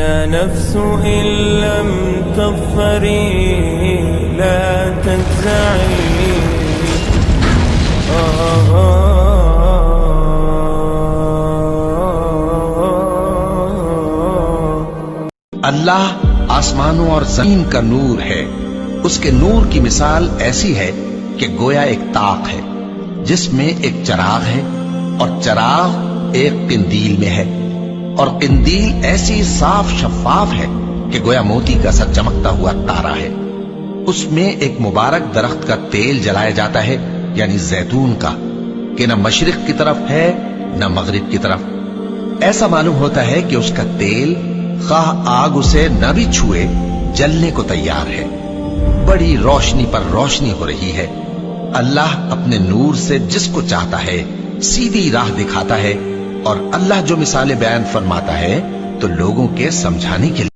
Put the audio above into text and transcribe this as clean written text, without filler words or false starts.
يا نفس إن لم تظفري لا تجزعي. اللہ آسمانوں اور زمین کا نور ہے. اس کے نور کی مثال ایسی ہے کہ گویا ایک طاق ہے جس میں ایک چراغ ہے اور چراغ ایک قندیل میں ہے، اور قندیل ایسی صاف شفاف ہے کہ گویا موتی کا سا چمکتا ہوا تارا ہے. اس میں ایک مبارک درخت کا تیل جلایا جاتا ہے، یعنی زیتون کا، کہ نہ مشرق کی طرف ہے نہ مغرب کی طرف. ایسا معلوم ہوتا ہے کہ اس کا تیل خواہ آگ اسے نہ بھی چھوئے جلنے کو تیار ہے. بڑی روشنی پر روشنی ہو رہی ہے. اللہ اپنے نور سے جس کو چاہتا ہے سیدھی راہ دکھاتا ہے، اور اللہ جو مثالیں بیان فرماتا ہے تو لوگوں کے سمجھانے کے لیے